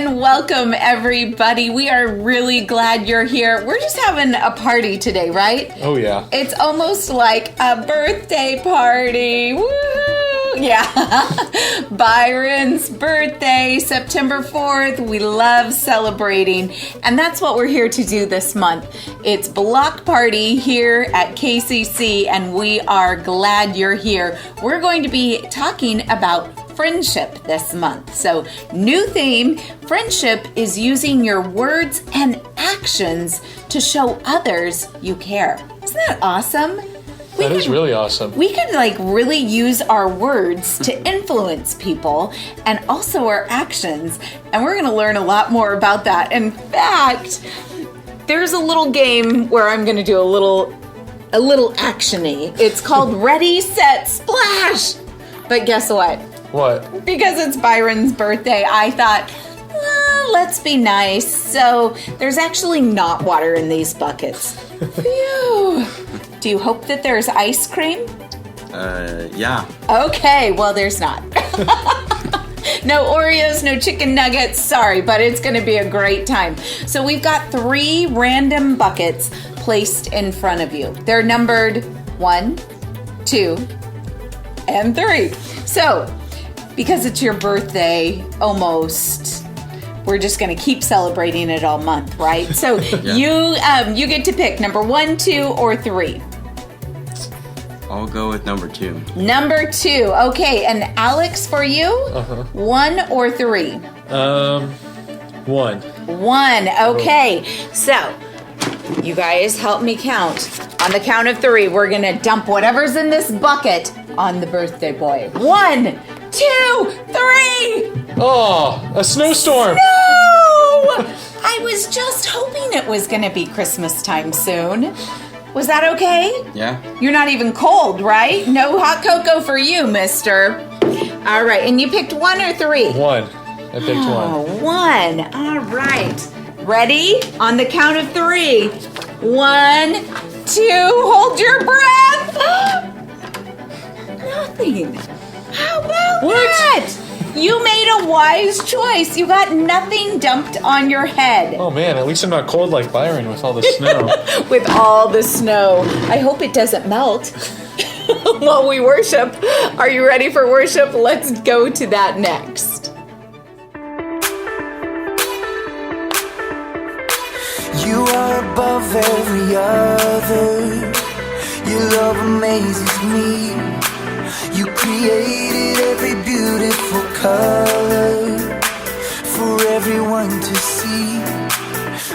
and welcome everybody. We are really glad you're here. We're just having a party today, right? Oh yeah. It's almost like a birthday party. Woo! Yeah. Byron's birthday, September 4th. We love celebrating, and that's what we're here to do this month. It's block party here at KCC, and we are glad you're here. We're going to be talking about friendship this month. So, new theme, friendship is using your words and actions to show others you care. Isn't that awesome? That is really awesome. We can really use our words to influence people and also our actions. And we're going to learn a lot more about that. In fact, there's a little game where I'm going to do a little action-y. It's called Ready, Set, Splash. But guess what? What? Because it's Byron's birthday, I thought, let's be nice. So there's actually not water in these buckets. Phew. Do you hope that there's ice cream? Yeah. Okay, well, there's not. No Oreos, no chicken nuggets. Sorry, but it's going to be a great time. So we've got 3 random buckets placed in front of you. They're numbered 1, 2, and 3. So, because it's your birthday, almost, we're just going to keep celebrating it all month, right? So yeah. You get to pick number 1, 2, or 3. I'll go with number 2. Number 2. Okay, and Alex, for you, 1 or 3? 1. 1. Okay, so you guys help me count. On the count of 3, we're going to dump whatever's in this bucket on the birthday boy. 1, 2, 3. Oh, a snowstorm. No! I was just hoping it was going to be Christmas time soon. Was that okay? Yeah. You're not even cold, right? No hot cocoa for you, mister. All right, and you picked 1 or 3? 1. I picked 1. 1. All right. Ready? On the count of 3. 1, 2, hold your breath. Nothing. How about that? You made a wise choice. You got nothing dumped on your head. Oh man, at least I'm not cold like Byron with all the snow. With all the snow. I hope it doesn't melt while we worship. Are you ready for worship? Let's go to that next. You are above every other. Your love amazes me. You created every beautiful color for everyone to see.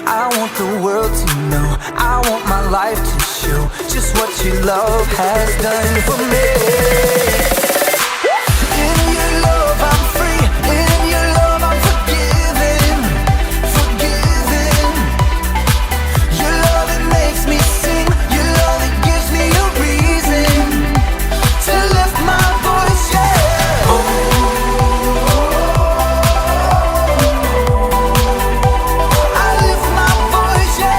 I want the world to know, I want my life to show just what your love has done for me. In your love I'm free, in your love I'm forgiven, forgiven. Your love it makes me sing, your love it gives me a reason to lift my voice, yeah. I lift my voice, yeah.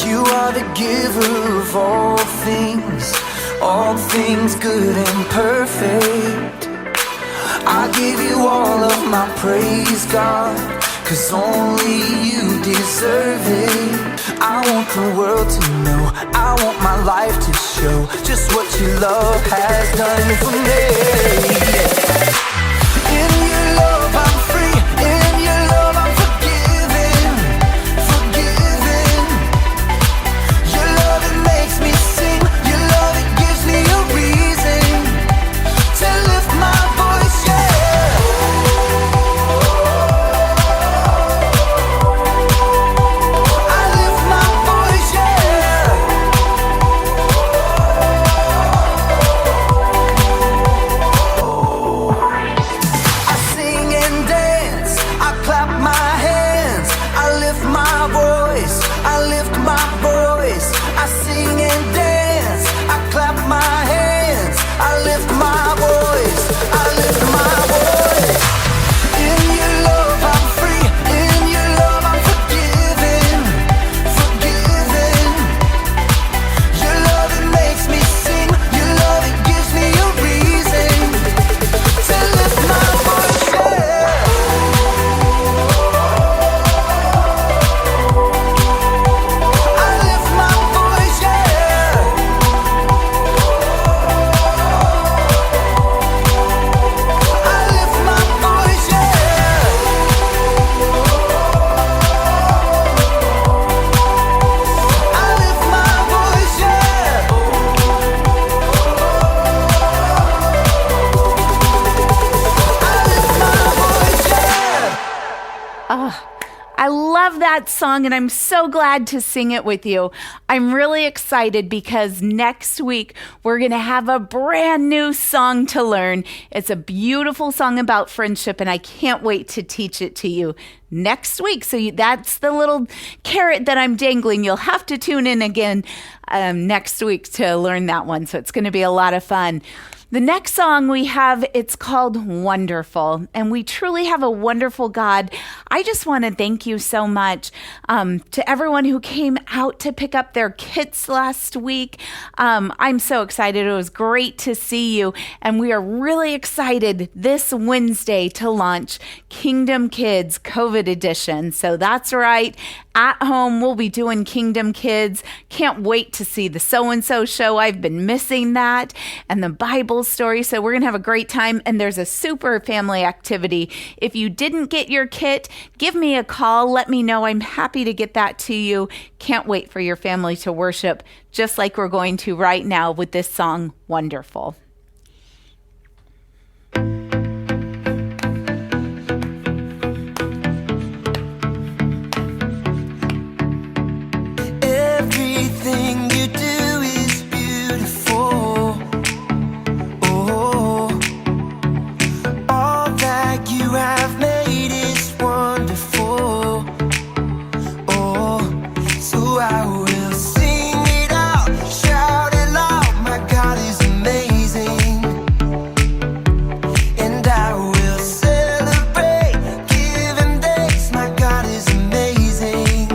You are the giver of all things good and perfect. I give you all of my praise, God, 'cause only you deserve it. I want the world to know, I want my life to show just what your love has done for me. In your love I'm free, in your love I'm forgiven, forgiven. Your love it makes me sing, your love it gives me a reason to lift my voice, yeah. I lift my voice, yeah. I sing and dance. I love that song, and I'm so glad to sing it with you. I'm really excited because next week we're going to have a brand new song to learn. It's a beautiful song about friendship, and I can't wait to teach it to you next week. So that's the little carrot that I'm dangling. You'll have to tune in again next week to learn that one. So it's going to be a lot of fun. The next song we have, it's called Wonderful, and we truly have a wonderful God. I just want to thank you so much to everyone who came out to pick up their kits last week. I'm so excited. It was great to see you, and we are really excited this Wednesday to launch Kingdom Kids COVID Edition. So that's right. At home, we'll be doing Kingdom Kids. Can't wait to see the so-and-so show. I've been missing that. And the Bible story. So we're going to have a great time. And there's a super family activity. If you didn't get your kit, give me a call. Let me know. I'm happy to get that to you. Can't wait for your family to worship, just like we're going to right now with this song, Wonderful. Everything you do is beautiful. Oh, all that you have made is wonderful. Oh, so I will sing it out, shout it loud. My God is amazing, and I will celebrate, give Him thanks. My God is amazing.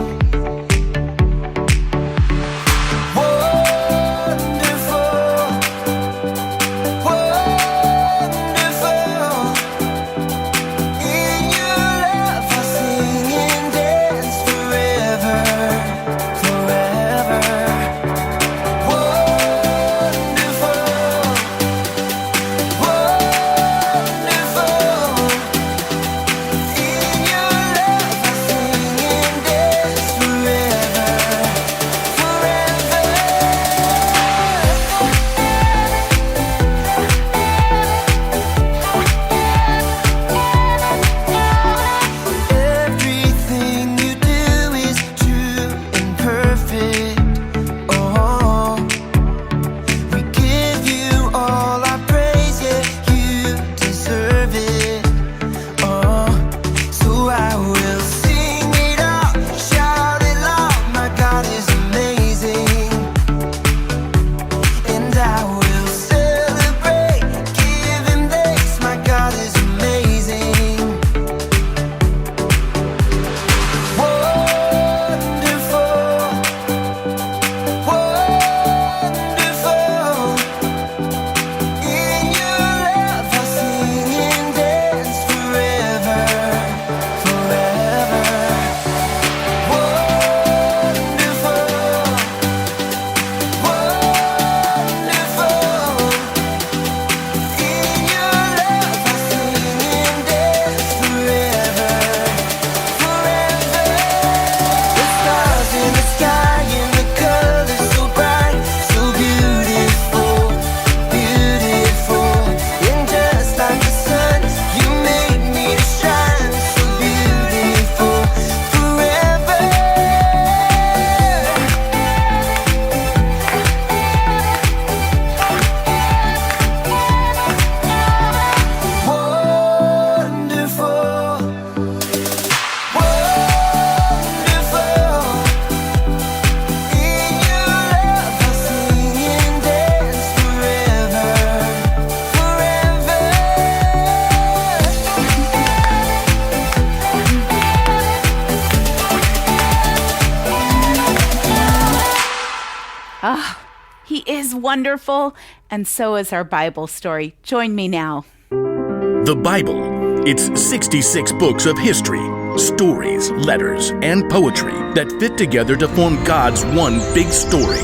He is wonderful, and so is our Bible story. Join me now. The Bible. It's 66 books of history, stories, letters, and poetry that fit together to form God's one big story.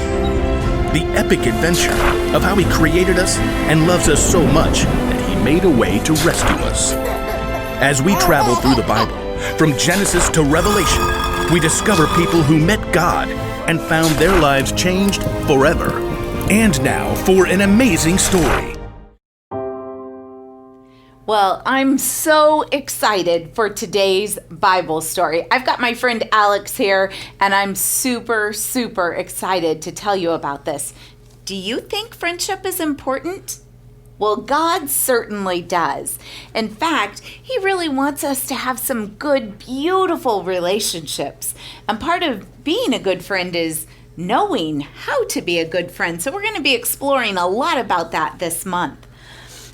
The epic adventure of how He created us and loves us so much that He made a way to rescue us. As we travel through the Bible, from Genesis to Revelation, we discover people who met God and found their lives changed forever. And now for an amazing story. Well, I'm so excited for today's Bible story. I've got my friend Alex here, and I'm super, super excited to tell you about this. Do you think friendship is important? Well, God certainly does. In fact, He really wants us to have some good, beautiful relationships. And part of being a good friend is knowing how to be a good friend. So we're going to be exploring a lot about that this month.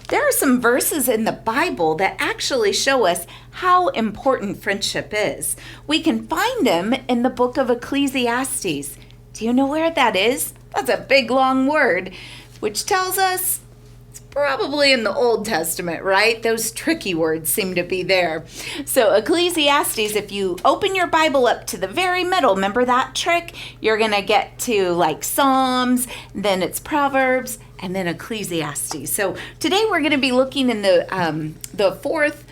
There are some verses in the Bible that actually show us how important friendship is. We can find them in the book of Ecclesiastes. Do you know where that is? That's a big, long word, which tells us it's probably in the Old Testament, right? Those tricky words seem to be there. So Ecclesiastes, if you open your Bible up to the very middle, remember that trick? You're going to get to like Psalms, then it's Proverbs, and then Ecclesiastes. So today we're going to be looking in the fourth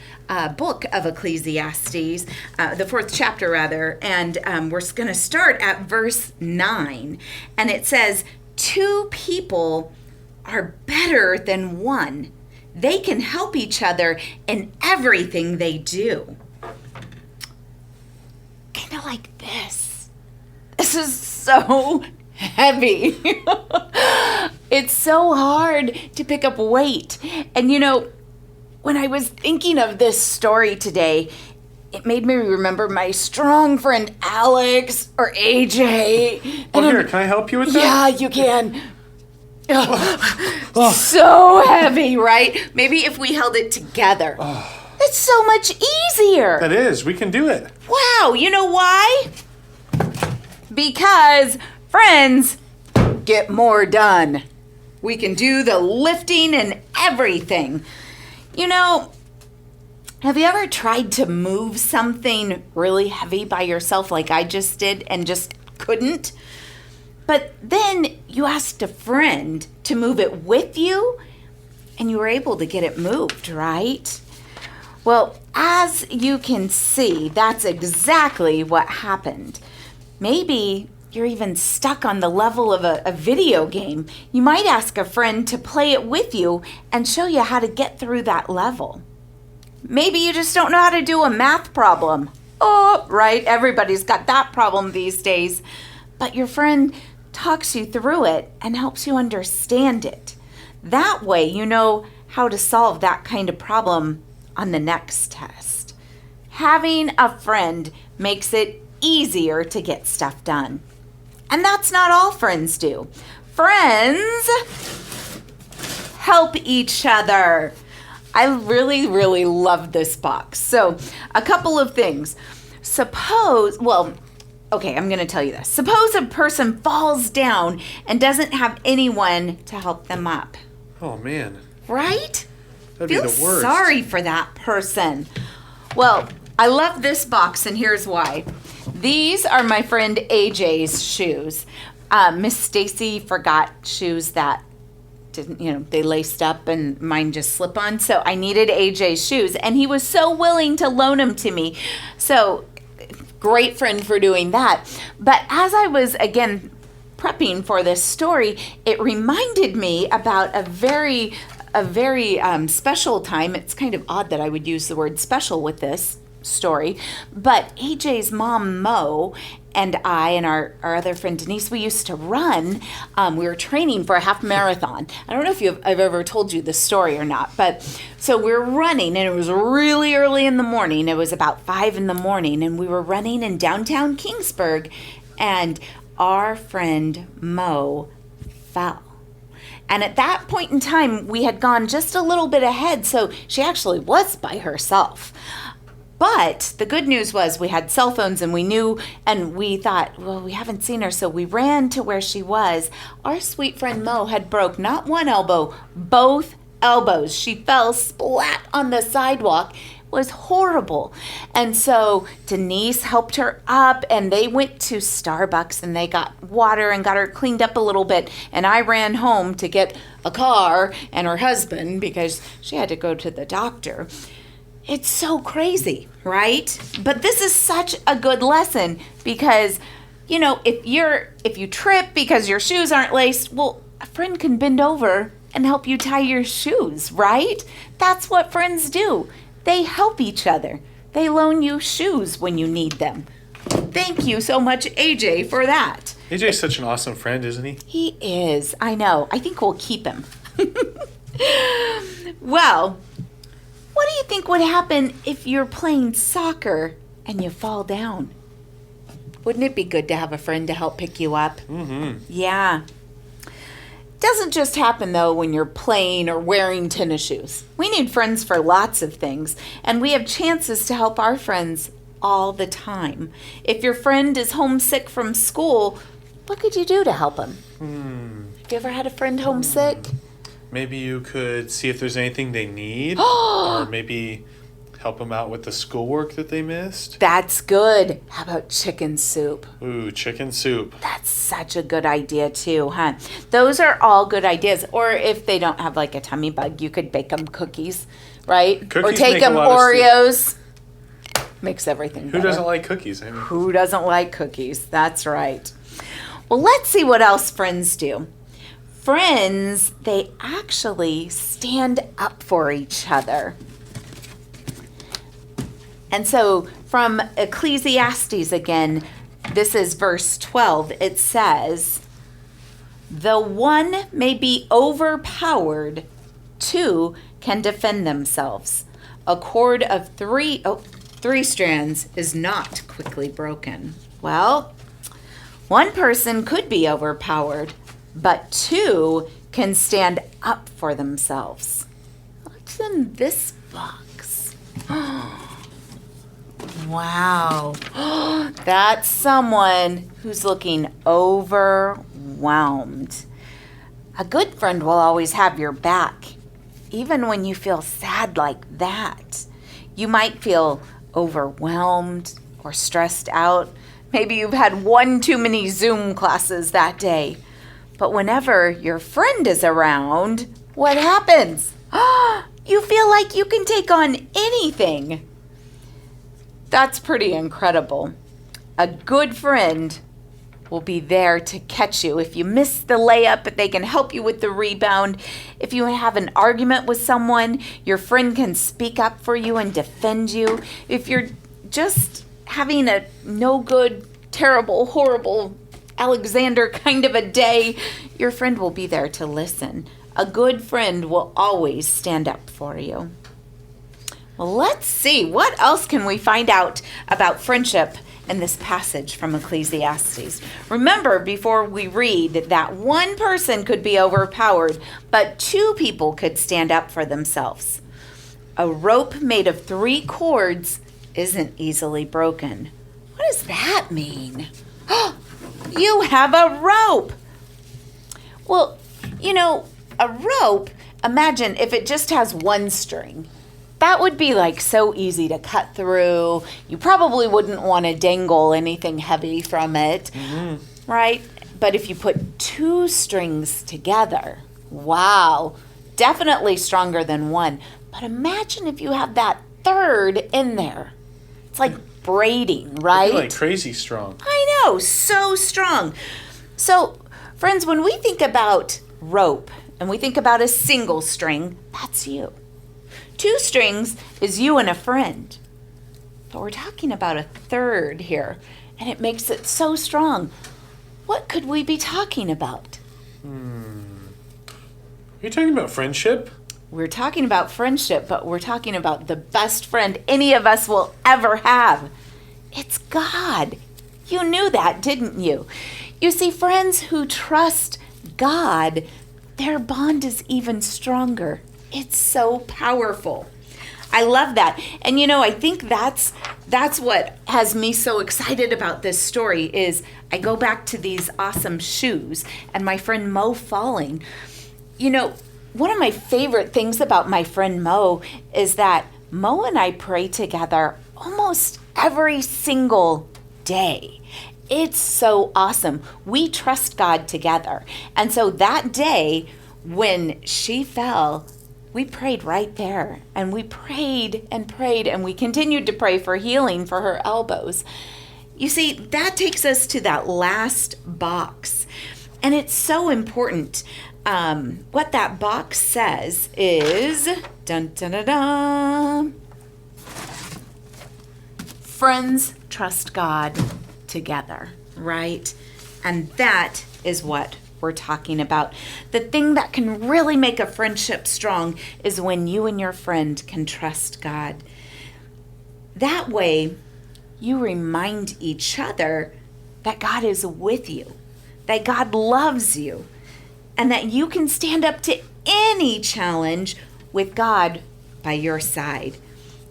book of Ecclesiastes, the fourth chapter rather, and we're going to start at verse 9. And it says, 2 people are better than one. They can help each other in everything they do. Kind of like this. This is so heavy. It's so hard to pick up weight. And you know, when I was thinking of this story today, it made me remember my strong friend Alex or AJ. Oh, here, can I help you with that? Yeah, you can. So heavy, right? Maybe if we held it together. It's so much easier. That is, we can do it. Wow, you know why? Because friends get more done. We can do the lifting and everything. You know, have you ever tried to move something really heavy by yourself like I just did and just couldn't? But then you asked a friend to move it with you and you were able to get it moved, right? Well, as you can see, that's exactly what happened. Maybe you're even stuck on the level of a video game. You might ask a friend to play it with you and show you how to get through that level. Maybe you just don't know how to do a math problem. Oh, right, everybody's got that problem these days. But your friend talks you through it and helps you understand it. That way you know how to solve that kind of problem on the next test. Having a friend makes it easier to get stuff done. And that's not all friends do. Friends help each other. I really, really love this box. So, a couple of things. I'm going to tell you this. Suppose a person falls down and doesn't have anyone to help them up. Oh, man. Right? That'd Feel be the worst. sorry for that person. Well, I love this box, and here's why. These are my friend AJ's shoes. Miss Stacy forgot shoes that didn't, they laced up and mine just slip on. So I needed AJ's shoes, and he was so willing to loan them to me. So great friend for doing that. But as I was, again, prepping for this story, it reminded me about a very special time. It's kind of odd that I would use the word special with this story, but AJ's mom Mo and I and our other friend Denise, we used to run. We were training for a half marathon. I don't know if I've ever told you this story or not, but so we were running, and it was really early in the morning. It was about 5 in the morning, and we were running in downtown Kingsburg, and our friend Mo fell. And at that point in time, we had gone just a little bit ahead, so she actually was by herself. But the good news was we had cell phones, and we knew, and we thought, well, we haven't seen her, so we ran to where she was. Our sweet friend Mo had broke not one elbow, both elbows. She fell splat on the sidewalk. It was horrible. And so Denise helped her up, and they went to Starbucks, and they got water and got her cleaned up a little bit. And I ran home to get a car and her husband because she had to go to the doctor. It's so crazy, right? But this is such a good lesson because, if you trip because your shoes aren't laced, well, a friend can bend over and help you tie your shoes, right? That's what friends do. They help each other. They loan you shoes when you need them. Thank you so much, AJ, for that. AJ's such an awesome friend, isn't he? He is. I know. I think we'll keep him. Well, what do you think would happen if you're playing soccer and you fall down? Wouldn't it be good to have a friend to help pick you up? Mm-hmm. Yeah. Doesn't just happen, though, when you're playing or wearing tennis shoes. We need friends for lots of things, and we have chances to help our friends all the time. If your friend is homesick from school, what could you do to help him? Have you ever had a friend homesick? Maybe you could see if there's anything they need, or maybe help them out with the schoolwork that they missed. That's good. How about chicken soup? Ooh, chicken soup. That's such a good idea too, huh? Those are all good ideas. Or if they don't have like a tummy bug, you could bake them cookies, right? Cookies or take make a them lot of Oreos. Makes everything better. Who doesn't like cookies? I mean, Who doesn't like cookies? That's right. Well, let's see what else friends do. Friends, they actually stand up for each other. And so from Ecclesiastes again, this is verse 12. It says, "Though one may be overpowered, two can defend themselves. A cord of three strands is not quickly broken." Well, one person could be overpowered, but two can stand up for themselves. What's in this box? Wow. That's someone who's looking overwhelmed. A good friend will always have your back, even when you feel sad like that. You might feel overwhelmed or stressed out. Maybe you've had one too many Zoom classes that day. But whenever your friend is around, what happens? You feel like you can take on anything. That's pretty incredible. A good friend will be there to catch you. If you miss the layup, they can help you with the rebound. If you have an argument with someone, your friend can speak up for you and defend you. If you're just having a no good, terrible, horrible Alexander kind of a day, your friend will be there to listen. A good friend will always stand up for you. Well, let's see. What else can we find out about friendship in this passage from Ecclesiastes? Remember, before we read that one person could be overpowered, but two people could stand up for themselves. A rope made of 3 cords isn't easily broken. What does that mean? You have a rope. Well, a rope, imagine if it just has one string. That would be like so easy to cut through. You probably wouldn't want to dangle anything heavy from it, right? But if you put 2 strings together, wow, definitely stronger than one. But imagine if you have that third in there. It's like braiding, right? Like crazy strong. I know, so strong. So, friends, when we think about rope and we think about a single string, that's you. 2 strings is you and a friend. But we're talking about a third here, and it makes it so strong. What could we be talking about? Are you talking about friendship? We're talking about friendship, but we're talking about the best friend any of us will ever have. It's God. You knew that, didn't you? You see, friends who trust God, their bond is even stronger. It's so powerful. I love that. And I think that's what has me so excited about this story is I go back to these awesome shoes and my friend Mo falling. One of my favorite things about my friend Mo is that Mo and I pray together almost every single day. It's so awesome. We trust God together. And so that day when she fell, we prayed right there, and we prayed, and we continued to pray for healing for her elbows. You see, that takes us to that last box, and it's so important. what that box says is, dun, dun, dun, dun, friends trust God together, right? And that is what we're talking about. The thing that can really make a friendship strong is when you and your friend can trust God. That way, you remind each other that God is with you, that God loves you, and that you can stand up to any challenge with God by your side.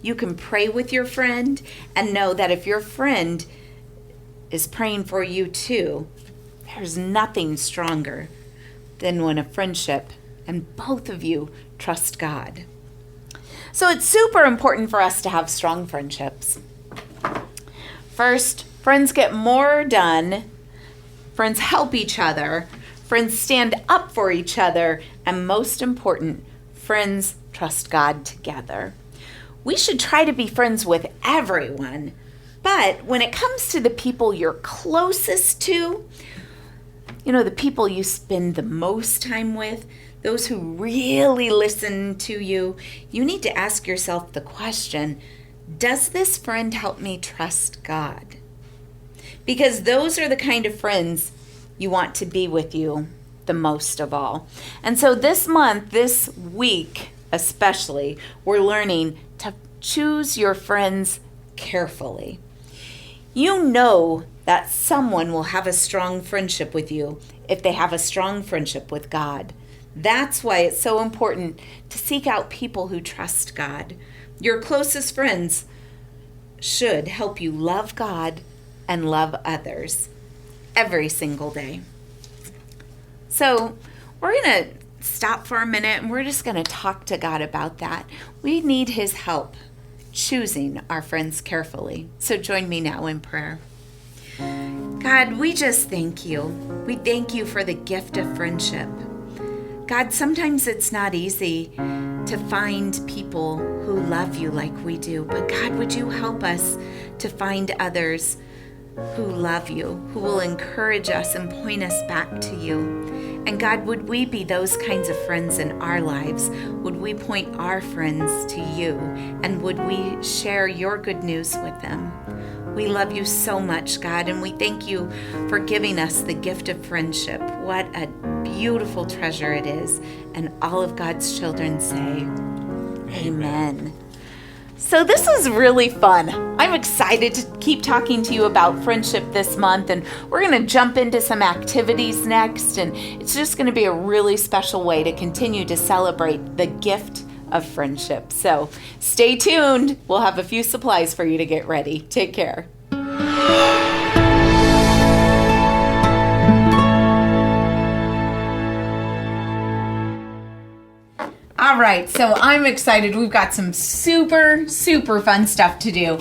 You can pray with your friend and know that if your friend is praying for you too, there's nothing stronger than when a friendship and both of you trust God. So it's super important for us to have strong friendships. First, friends get more done. Friends help each other. Friends stand up for each other. And most important, friends trust God together. We should try to be friends with everyone. But when it comes to the people you're closest to, the people you spend the most time with, those who really listen to you, you need to ask yourself the question, does this friend help me trust God? Because those are the kind of friends you want to be with you the most of all. And so this month, this week especially, we're learning to choose your friends carefully. You know that someone will have a strong friendship with you if they have a strong friendship with God. That's why it's so important to seek out people who trust God. Your closest friends should help you love God and love others every single day. So we're going to stop for a minute and we're just going to talk to God about that. We need his help choosing our friends carefully. So join me now in prayer. God, we just thank you. We thank you for the gift of friendship. God, sometimes it's not easy to find people who love you like we do, but God, would you help us to find others who love you, who will encourage us and point us back to you. And God, would we be those kinds of friends in our lives? Would we point our friends to you? And would we share your good news with them? We love you so much, God, and we thank you for giving us the gift of friendship. What a beautiful treasure it is. And all of God's children say, Amen. So this was really fun. I'm excited to keep talking to you about friendship this month, and we're going to jump into some activities next, and it's just going to be a really special way to continue to celebrate the gift of friendship. So stay tuned. We'll have a few supplies for you to get ready. Take care. All right, so I'm excited. We've got some super fun stuff to do.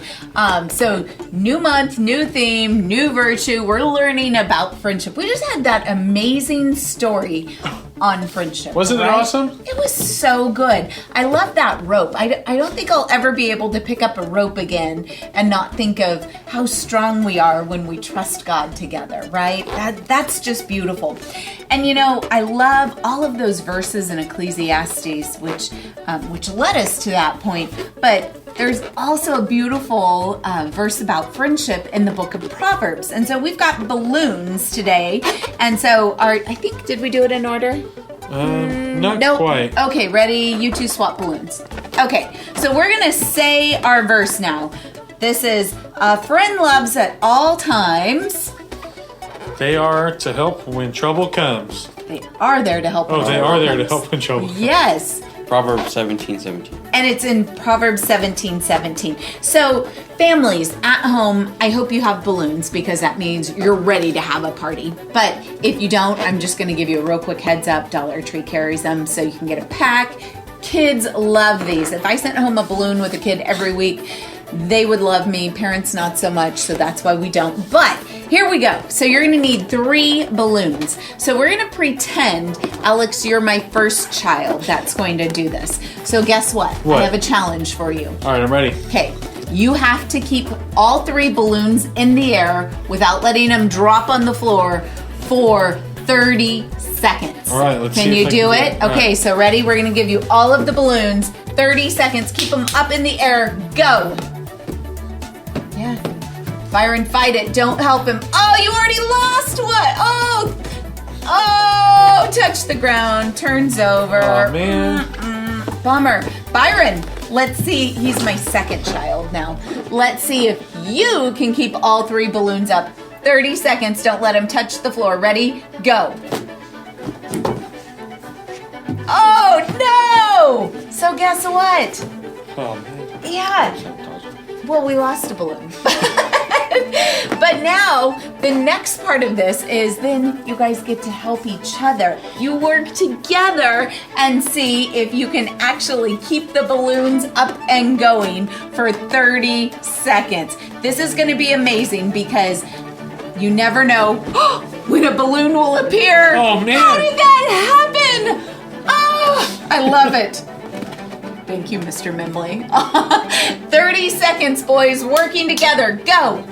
So new month, new theme, new virtue. We're learning about friendship. We just had that amazing story on friendship. Wasn't it awesome? It was so good. I love that rope. I don't think I'll ever be able to pick up a rope again and not think of how strong we are when we trust God together, right? That's just beautiful. And I love all of those verses in Ecclesiastes, which led us to that point. But there's also a beautiful verse about friendship in the book of Proverbs. And so we've got balloons today. And so did we do it in order? Not nope. quite. Okay, ready? You two swap balloons. Okay, so we're going to say our verse now. This is, a friend loves at all times. They are to help when trouble comes. They are there to help. Oh, they are there to help when trouble comes. Yes. Proverbs 17:17. And it's in Proverbs 17:17. So, families at home, I hope you have balloons because that means you're ready to have a party. But if you don't, I'm just going to give you a real quick heads up. Dollar Tree carries them so you can get a pack. Kids love these. If I sent home a balloon with a kid every week, they would love me. Parents, not so much, so that's why we don't. But here we go. So you're going to need 3 balloons. So we're going to pretend, Alex, you're my first child that's going to do this. So guess what? I have a challenge for you. All right, I'm ready. Okay. You have to keep all 3 balloons in the air without letting them drop on the floor for 30 seconds. All right, let's see Can if you I do can it? do it. Okay, so ready? We're gonna give you all of the balloons. 30 seconds. Keep them up in the air. Go. Yeah. Byron, fight it. Don't help him. Oh, you already lost one. Oh, touch the ground. Turns over. Oh, man. Bummer. Byron, let's see. He's my second child now. Let's see if you can keep all 3 balloons up. 30 seconds. Don't let him touch the floor. Ready? Go. Oh, no! So guess what? Oh, man. Yeah. Well, we lost a balloon. But now, the next part of this is then you guys get to help each other. You work together and see if you can actually keep the balloons up and going for 30 seconds. This is going to be amazing because you never know when a balloon will appear. Oh, man. How did that happen? Oh, I love it. Thank you, Mr. Mimley. 30 seconds, boys, working together. Go.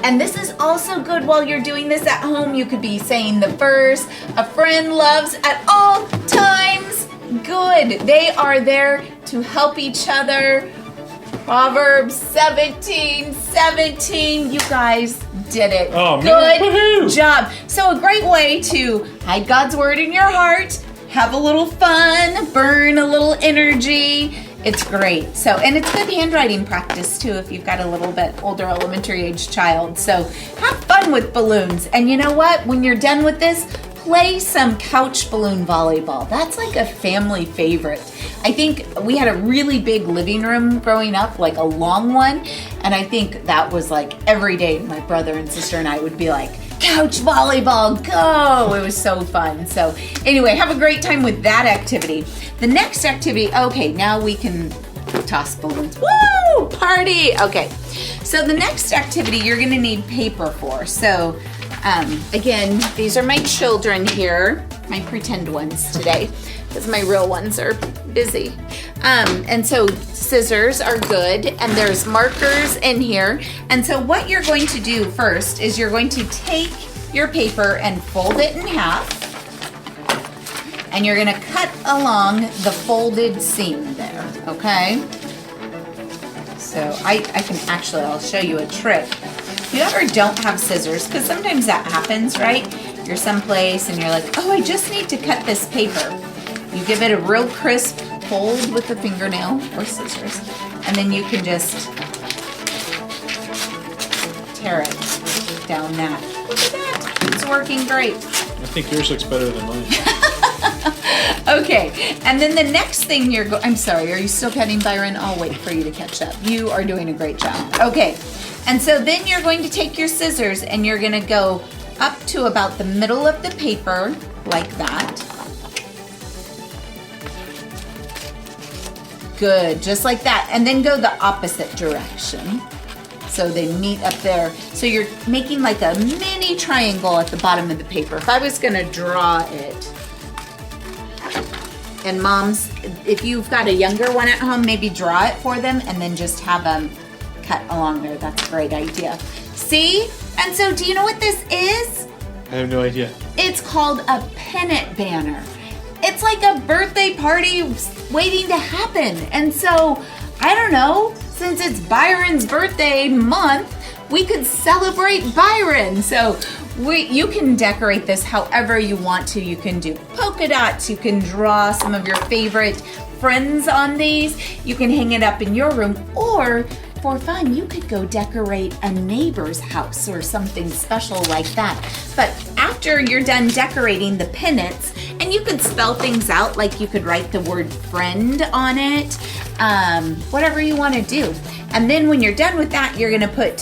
And this is also good while you're doing this at home. You could be saying the verse, a friend loves at all times. Good. They are there to help each other. Proverbs 17:17. You guys did it. Oh, man. Good Woohoo. job. So a great way to hide God's word in your heart, have a little fun, burn a little energy. It's great. So, and it's good handwriting practice too if you've got a little bit older elementary age child. So have fun with balloons. And you know what? When you're done with this, play some couch balloon volleyball. That's like a family favorite. I think we had a really big living room growing up, like a long one. And I think that was like every day my brother and sister and I would be like, couch volleyball, go! It was so fun. So anyway, have a great time with that activity. The next activity, okay, now we can toss balloons. Woo! Party! Okay, so the next activity you're gonna need paper for. So again, these are my children here, my pretend ones today, because my real ones are busy. And so scissors are good, and there's markers in here. And so what you're going to do first is you're going to take your paper and fold it in half, and you're gonna cut along the folded seam there, okay? So I can actually, I'll show you a trick. If you ever don't have scissors, because sometimes that happens, right? You're someplace and you're like, oh, I just need to cut this paper. You give it a real crisp fold with a fingernail or scissors, and then you can just tear it down that. Look at that, it's working great. I think yours looks better than mine. Okay, and then the next thing I'm sorry, are you still cutting, Byron? I'll wait for you to catch up. You are doing a great job. Okay, and so then you're going to take your scissors and you're gonna go up to about the middle of the paper, like that. Good, just like that. And then go the opposite direction. So they meet up there. So you're making like a mini triangle at the bottom of the paper. If I was gonna draw it, and moms, if you've got a younger one at home, maybe draw it for them and then just have them cut along there. That's a great idea. See? And so do you know what this is? I have no idea. It's called a pennant banner. It's like a birthday party waiting to happen. And so, I don't know, since it's Byron's birthday month, we could celebrate Byron. So you can decorate this however you want to. You can do polka dots. You can draw some of your favorite friends on these. You can hang it up in your room, or for fun, you could go decorate a neighbor's house or something special like that. But after you're done decorating the pennants, and you could spell things out, like you could write the word friend on it, whatever you want to do. And then when you're done with that, you're gonna put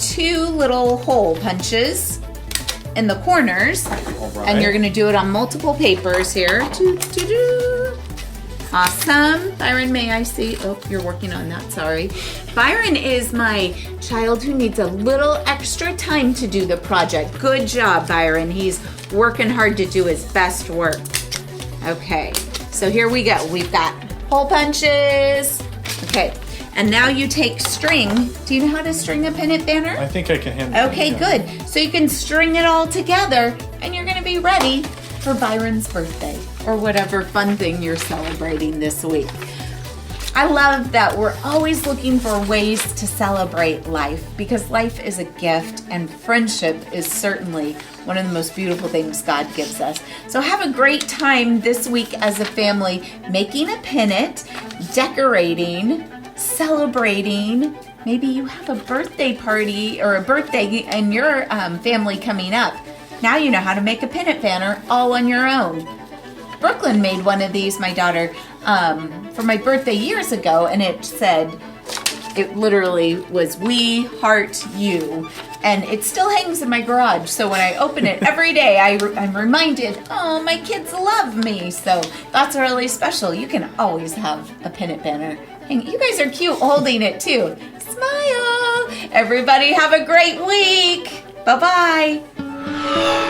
2 little hole punches in the corners, and you're gonna do it on multiple papers here. Awesome. Byron, may I see? Oh, you're working on that, sorry. Byron is my child who needs a little extra time to do the project. Good job, Byron. He's working hard to do his best work. Okay, so here we go. We've got hole punches. Okay, And now you take string. Do you know how to string a pennant banner? I think I can handle it. Okay, yeah. good. So you can string it all together and you're going to be ready for Byron's birthday or whatever fun thing you're celebrating this week. I love that we're always looking for ways to celebrate life because life is a gift and friendship is certainly one of the most beautiful things God gives us. So have a great time this week as a family making a pennant, decorating, celebrating. Maybe you have a birthday party or a birthday in your family coming up. Now you know how to make a pennant banner all on your own. Brooklyn made one of these, my daughter, for my birthday years ago, and it literally was "We Heart You," and it still hangs in my garage. So when I open it every day, I'm reminded, oh, my kids love me. So that's really special. You can always have a pennant banner. And you guys are cute holding it too. Smile. Everybody have a great week. Bye-bye.